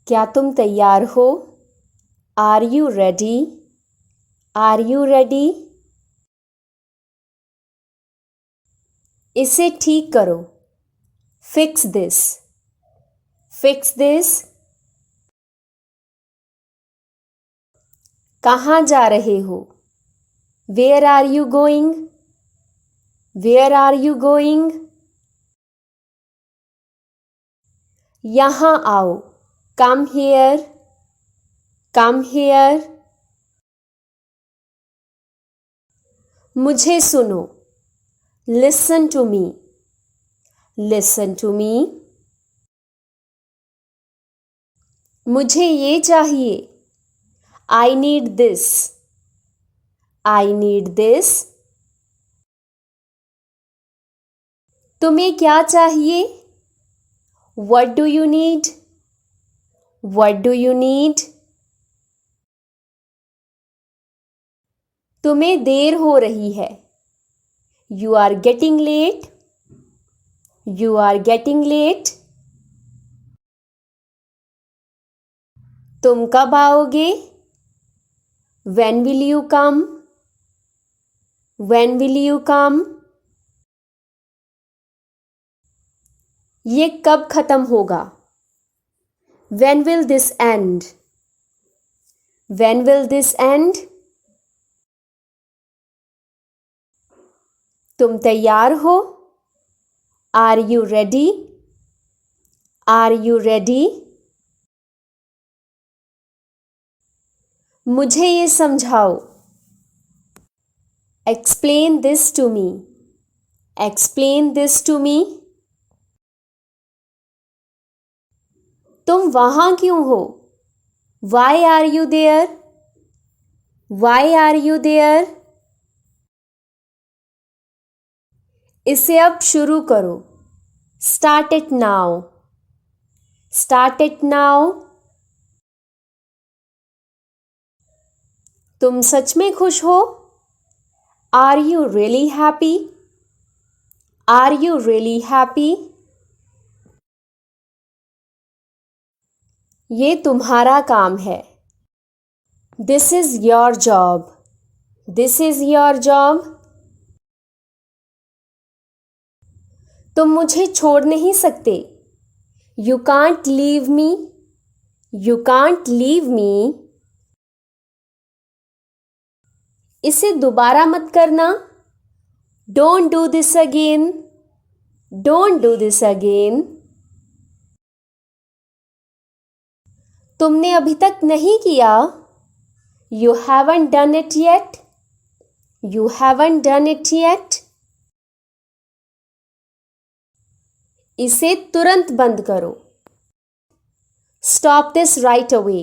क्या तुम तैयार हो? Are you ready? Are you ready? इसे ठीक करो। Fix this. Fix this. कहाँ जा रहे हो? Where are you going? Where are you going? यहाँ आओ। Come here. Come here. मुझे सुनो। Listen to me. Listen to me. मुझे ये चाहिए। I need this. I need this. तुम्हें क्या चाहिए? What do you need? What do you need? तुम्हें देर हो रही है। You are getting late. You are getting late. तुम कब आओगे? When will you come? When will you come? ये कब खत्म होगा? When will this end? When will this end? तुम तैयार हो? Are you ready? Are you ready? मुझे ये समझाओ। Explain this to me. Explain this to me. तुम वहाँ क्यों हो? Why are you there? Why are you there? इसे अब शुरू करो। Start it now. Start it now. तुम सच में खुश हो? Are you really happy? Are you really happy? ये तुम्हारा काम है। This is your job. This is your job. तुम मुझे छोड़ नहीं सकते। You can't leave me. You can't leave me. इसे दोबारा मत करना। Don't do this again. Don't do this again. तुमने अभी तक नहीं किया। You haven't done it yet. You haven't done it yet. इसे तुरंत बंद करो। Stop this right away.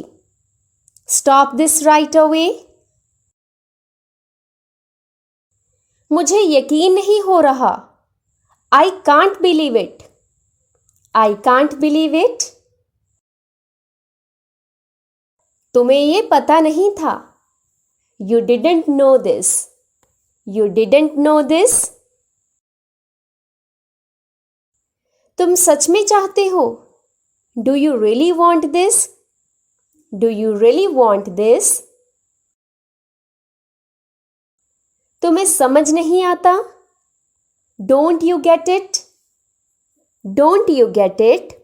Stop this right away. मुझे यकीन नहीं हो रहा। I can't believe it. I can't believe it. तुम्हें ये पता नहीं था। You didn't know this. You didn't know this. तुम सच में चाहते हो? Do you really want this? Do you really want this? तुम्हें समझ नहीं आता? Don't you get it? Don't you get it?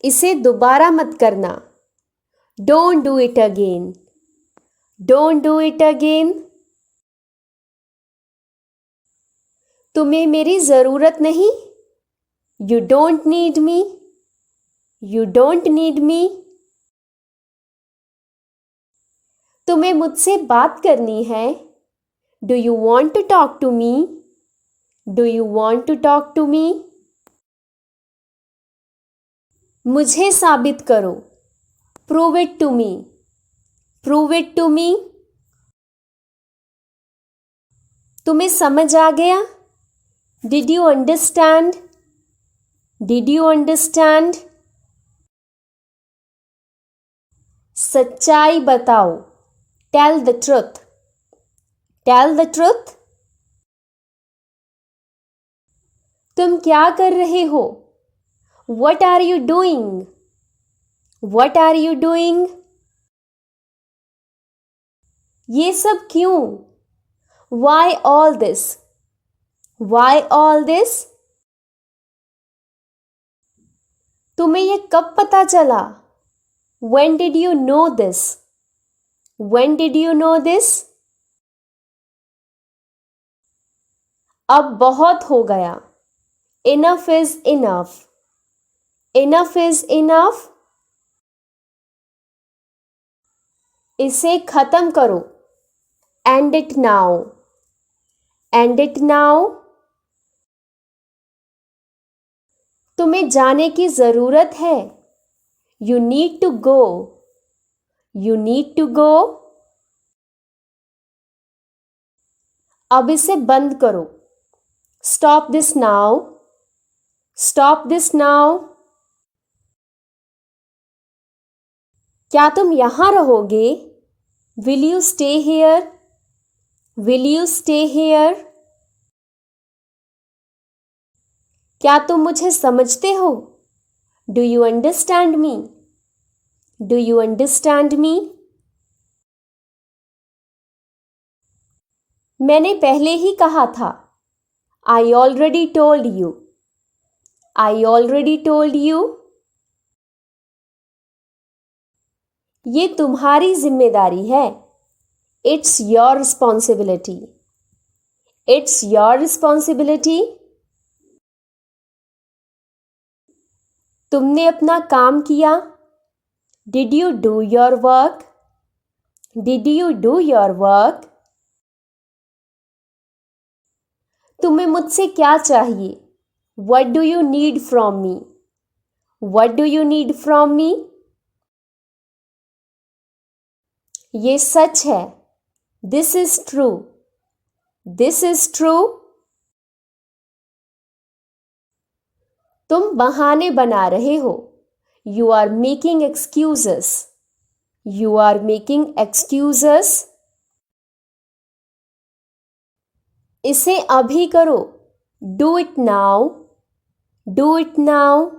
इसे दोबारा मत करना। Don't do it again. Don't do it again. तुम्हें मेरी ज़रूरत नहीं। You don't need me. You don't need me. तुम्हें मुझसे बात करनी है। Do you want to talk to me? Do you want to talk to me? मुझे साबित करो। Prove it to me. Prove it to me. तुम्हें समझ आ गया? Did you understand? Did you understand? सच्चाई बताओ। Tell the truth. Tell the truth. तुम क्या कर रहे हो? What are you doing? What are you doing? ये सब क्यों? Why all this? Why all this? तुम्हें ये कब पता चला? When did you know this? When did you know this? अब बहुत हो गया. Enough is enough. Enough is enough. इसे खत्म करो. End it now. End it now. तुम्हें जाने की जरूरत है. You need to go. You need to go. अब इसे बंद करो. Stop this now. Stop this now. क्या तुम यहां रहोगे? Will you stay here? Will you stay here? क्या तुम मुझे समझते हो? Do you understand me? Do you understand me? मैंने पहले ही कहा था. I already told you. I already told you. ये तुम्हारी जिम्मेदारी है. It's your responsibility. It's your responsibility. तुमने अपना काम किया. Did you do your work? Did you do your work? तुम्हें मुझसे क्या चाहिए? What do you need from me? What do you need from me? ये सच है. This is true. This is true. तुम बहाने बना रहे हो. You are making excuses. You are making excuses. इसे अभी करो. Do it now. Do it now.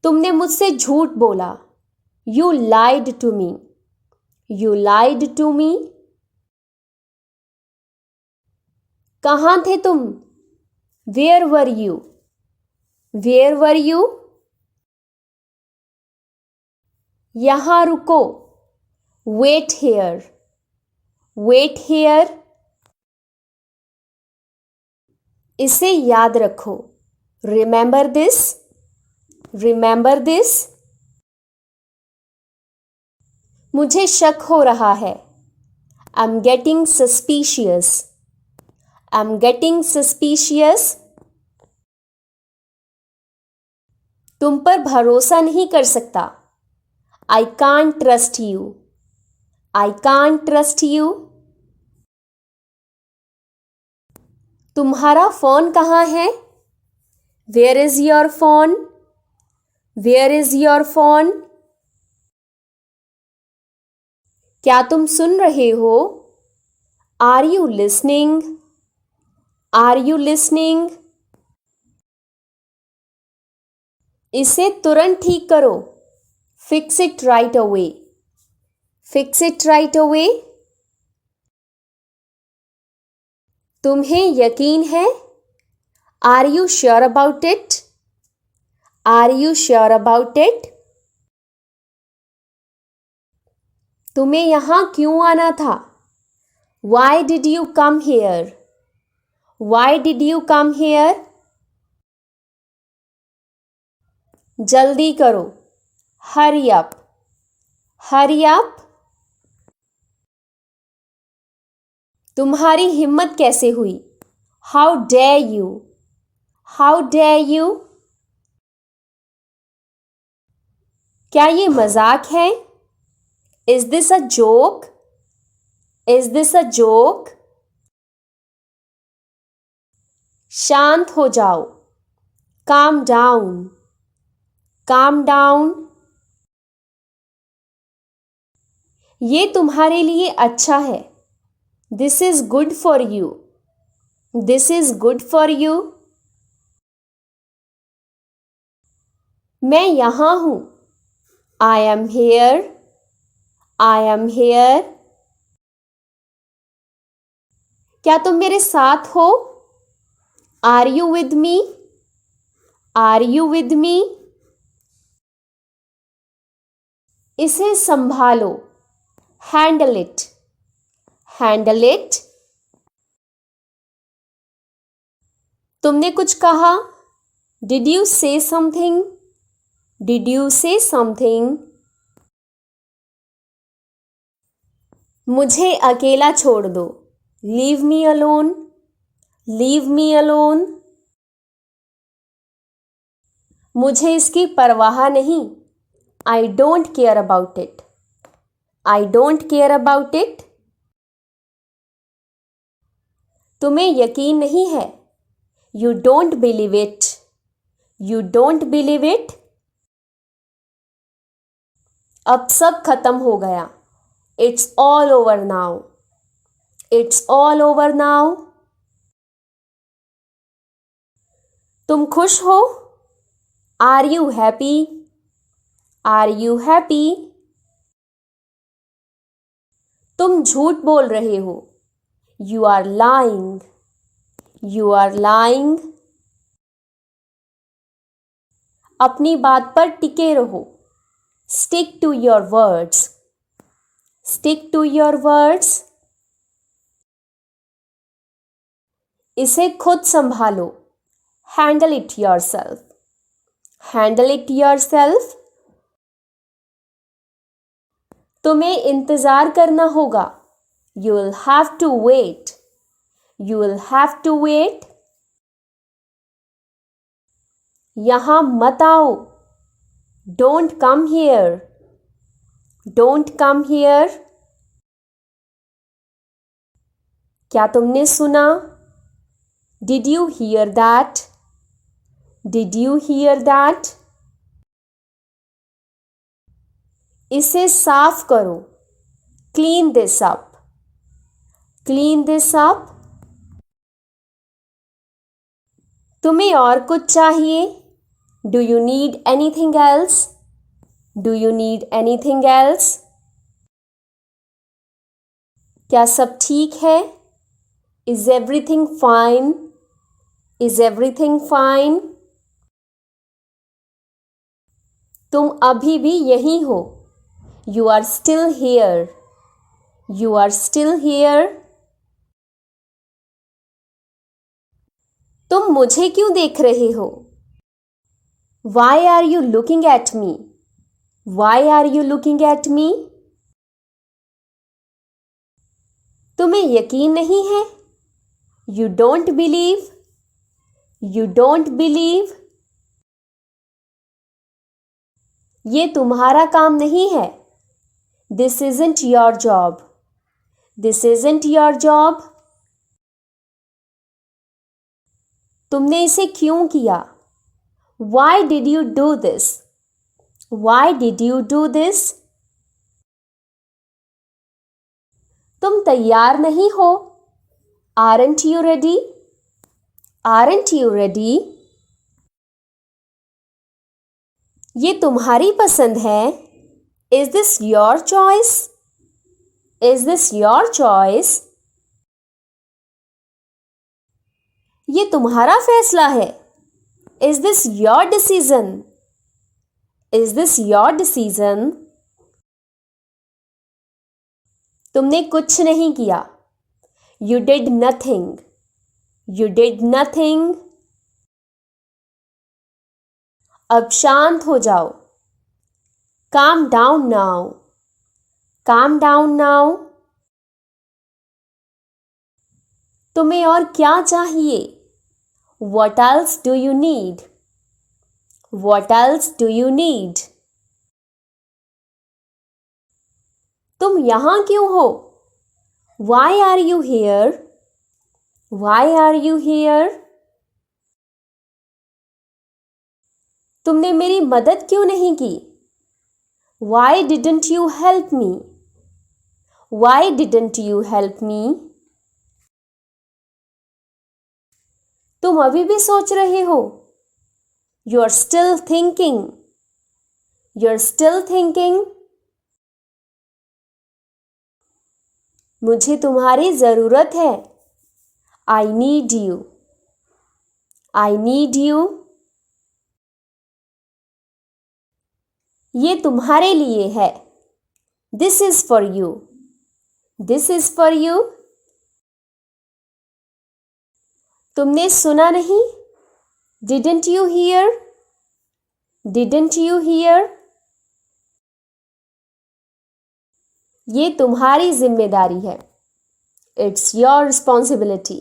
तुमने मुझसे झूठ बोला. You lied to me. You lied to me. कहाँ थे तुम? Where were you? Where were you? यहाँ रुको. Wait here. Wait here. इसे याद रखो. Remember this. Remember this. मुझे शक हो रहा है. I'm getting suspicious. I'm getting suspicious. तुम पर भरोसा नहीं कर सकता. I can't trust you. I can't trust you. तुम्हारा फोन कहाँ है? Where is your phone? Where is your phone? क्या तुम सुन रहे हो? Are you listening? Are you listening? इसे तुरंत ठीक करो. Fix it right away. Fix it right away. तुम्हें यकीन है? Are you sure about it? Are you sure about it? तुम्हें यहाँ क्यों आना था? Why did you come here? Why did you come here? जल्दी करो. Hurry up. Hurry up. तुम्हारी हिम्मत कैसे हुई? How dare you? How dare you? क्या ये मजाक है? Is this a joke? Is this a joke? शांत हो जाओ. Calm down. Calm down. ये तुम्हारे लिए अच्छा है. This is good for you. This is good for you. मैं यहाँ हूँ. I am here. I am here. क्या तुम मेरे साथ हो? Are you with me? Are you with me? इसे संभालो. Handle it. Handle it. तुमने कुछ कहा? Did you say something? Did you say something? मुझे अकेला छोड़ दो. Leave me alone. Leave me alone. मुझे इसकी परवाह नहीं. I don't care about it. I don't care about it. तुम्हें यकीन नहीं है. You don't believe it. You don't believe it. अब सब खत्म हो गया. It's all over now. It's all over now. तुम खुश हो? Are you happy? Are you happy? तुम झूठ बोल रहे हो. You are lying. You are lying. अपनी बात पर टिके रहो. Stick to your words. Stick to your words. इसे खुद संभालो. Handle it yourself. Handle it yourself. तुम्हें इंतजार करना होगा. You will have to wait. You will have to wait. यहाँ मत आओ. Don't come here. Don't come here. क्या तुमने सुना? Did you hear that? Did you hear that? इसे साफ करो. Clean this up. Clean this up. तुम्हें और कुछ चाहिए? Do you need anything else? Do you need anything else? क्या सब ठीक है? Is everything fine? Is everything fine? तुम अभी भी यहीं हो. You are still here. You are still here. तुम मुझे क्यों देख रहे हो? Why are you looking at me? Why are you looking at me? तुम्हें यकीन नहीं है? You don't believe. You don't believe. ये तुम्हारा काम नहीं है. This isn't your job. This isn't your job. तुमने इसे क्यों किया? Why did you do this? Why did you do this? तुम तैयार नहीं हो? Aren't you ready? Aren't you ready? ये तुम्हारी पसंद है? Is this your choice? Is this your choice? ये तुम्हारा फैसला है? Is this your decision? Is this your decision? तुमने कुछ नहीं किया. You did nothing. You did nothing. अब शांत हो जाओ. Calm down now. Calm down now. तुम्हें और क्या चाहिए? What else do you need? What else do you need? तुम यहाँ क्यों हो? Why are you here? Why are you here? तुमने मेरी मदद क्यों नहीं की? Why didn't you help me? Why didn't you help me? तुम अभी भी सोच रहे हो. You are still thinking. You're still thinking? मुझे तुम्हारी ज़रूरत है. I need you. I need you. ये तुम्हारे लिए है. This is for you. This is for you. तुमने सुना नहीं? Didn't you hear? Didn't you hear? ये तुम्हारी जिम्मेदारी है. It's your responsibility.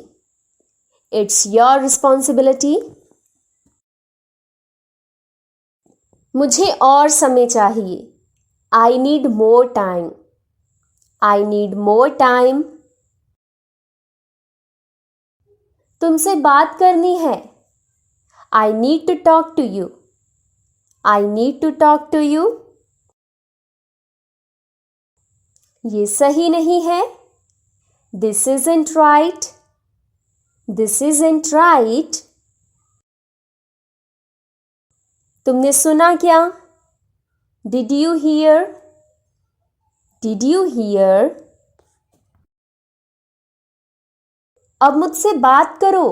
It's your responsibility. मुझे और समय चाहिए. I need more time. I need more time. तुमसे बात करनी है. I need to talk to you. I need to talk to you. ये सही नहीं है. This isn't right. This isn't right. तुमने सुना क्या? Did you hear? Did you hear? अब मुझसे बात करो.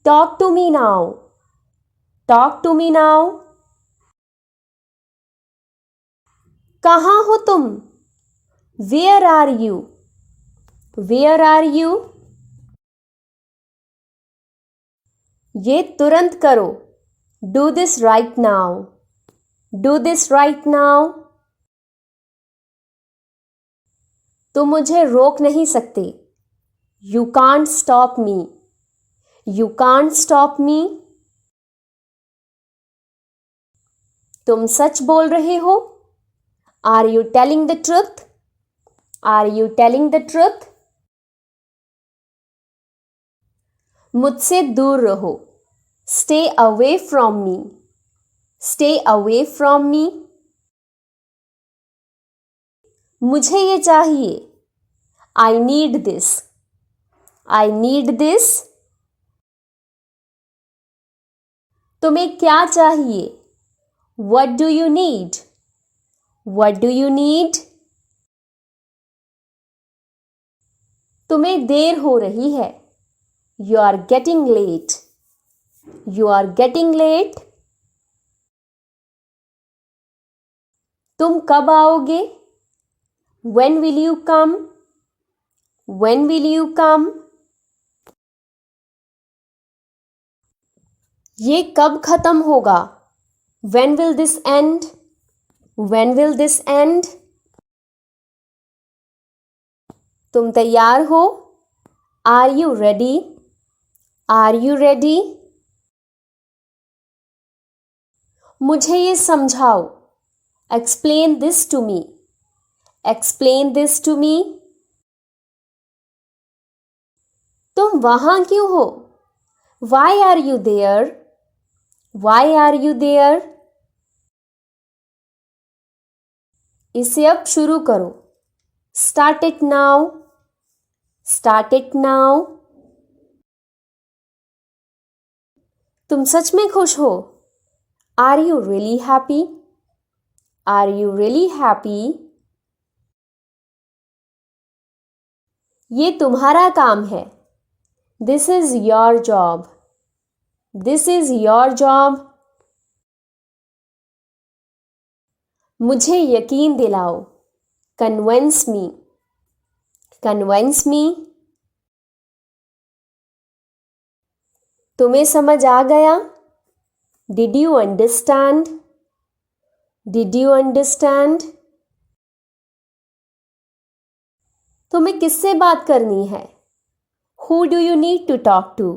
Talk to me now. Talk to me now. कहाँ हो तुम? Where are you? Where are you? ये तुरंत करो. Do this right now. Do this right now. तुम मुझे रोक नहीं सकते. You can't stop me. You can't stop me. तुम सच बोल रहे हो? Are you telling the truth? Are you telling the truth? मुझसे दूर रहो. Stay away from me. Stay away from me. मुझे ये चाहिए. I need this. I need this. तुम्हें क्या चाहिए? What do you need? What do you need? तुम्हें देर हो रही है. You are getting late. You are getting late. तुम कब आओगे? When will you come? When will you come? ये कब खत्म होगा? When will this end? When will this end? तुम तैयार हो? Are you ready? Are you ready? मुझे ये समझाओ. Explain this to me. Explain this to me. तुम वहाँ क्यों हो? Why are you there? Why are you there? इसे अब शुरू करो. Start it now. Start it now. तुम सच में खुश हो? Are you really happy? Are you really happy? ये तुम्हारा काम है. This is your job. This is your job. मुझे यकीन दिलाओ. Convince me. Convince me. तुम्हें समझ आ गया? Did you understand? Did you understand? तुम्हें किससे बात करनी है? Who do you need to talk to?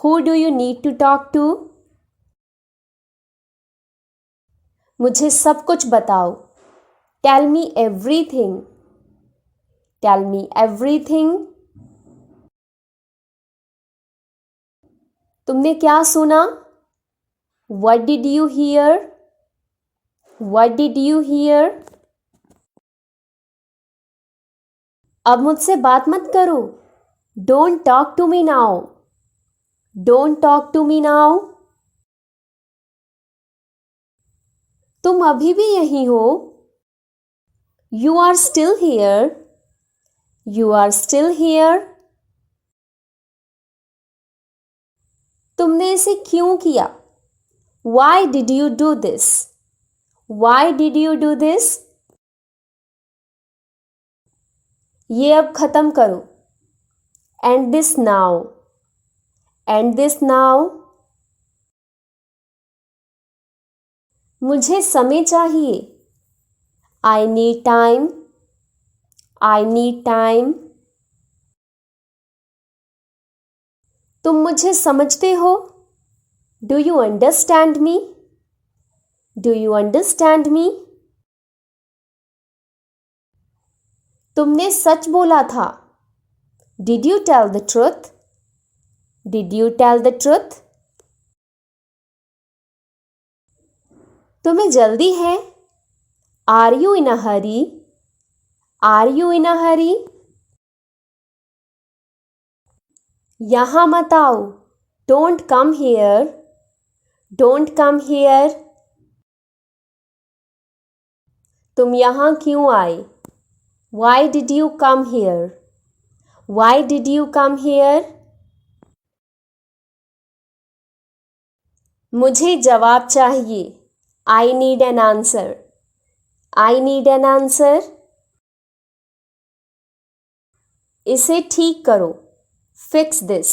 Who do you need to talk to? मुझे सब कुछ बताओ. Tell me everything. Tell me everything. तुमने क्या सुना? What did you hear? What did you hear? अब मुझसे बात मत करो. Don't talk to me now. Don't talk to me now. तुम अभी भी यहीं हो. You are still here. You are still here. तुमने इसे क्यों किया? Why did you do this? Why did you do this? ये अब खत्म करो. End this now. End this now. मुझे समय चाहिए. I need time. I need time. तुम मुझे समझते हो? Do you understand me? Do you understand me? तुमने सच बोला था. Did you tell the truth? Did you tell the truth? तुम्हें जल्दी है? Are you in a hurry? Are you in a hurry? यहाँ मत आओ. Don't come here. Don't come here. तुम यहाँ क्यों आए? Why did you come here? Why did you come here? मुझे जवाब चाहिए. I need an answer. I need an answer. इसे ठीक करो. Fix this.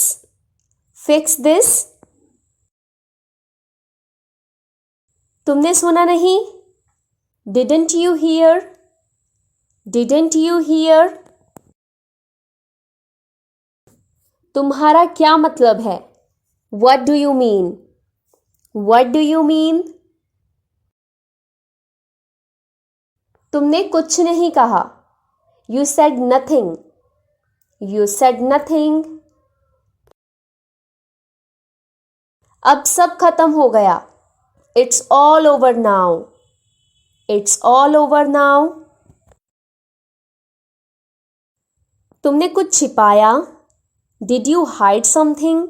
Fix this. तुमने सुना नहीं? Didn't you hear? Didn't you hear? तुम्हारा क्या मतलब है? What do you mean? What do you mean? तुमने कुछ नहीं कहा. You said nothing. You said nothing. अब सब खत्म हो गया. It's all over now. It's all over now. तुमने कुछ छिपाया. Did you hide something?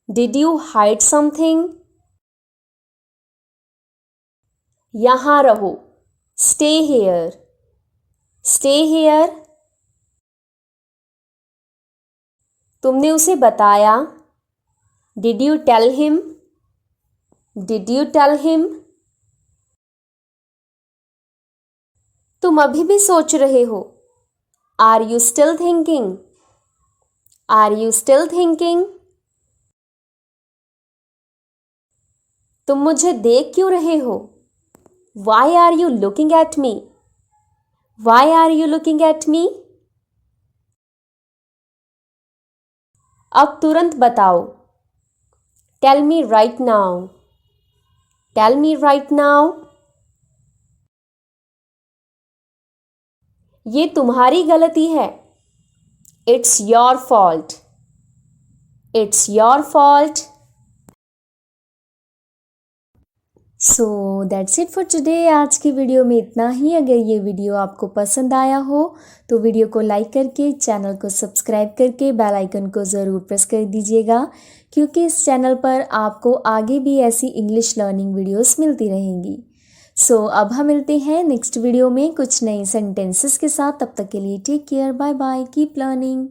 Did you hide something? यहाँ रहो. Stay here. Stay here. तुमने उसे बताया. Did you tell him? Did you tell him? तुम अभी भी सोच रहे हो. Are you still thinking? Are you still thinking? तुम मुझे देख क्यों रहे हो? Why are you looking at me? Why are you looking at me? अब तुरंत बताओ. Tell me right now. Tell me right now. ये तुम्हारी गलती है. It's your fault. It's your fault. So that's it for today. आज की video में इतना ही. अगर ये वीडियो आपको पसंद आया हो तो वीडियो को लाइक करके चैनल को सब्सक्राइब करके बेल आइकन को ज़रूर प्रेस कर दीजिएगा, क्योंकि इस चैनल पर आपको आगे भी ऐसी इंग्लिश लर्निंग वीडियोस मिलती रहेंगी. सो अब हम मिलते हैं नेक्स्ट वीडियो में कुछ नए सेंटेंसेस के साथ. तब तक के लिए take care. Bye bye. Keep learning.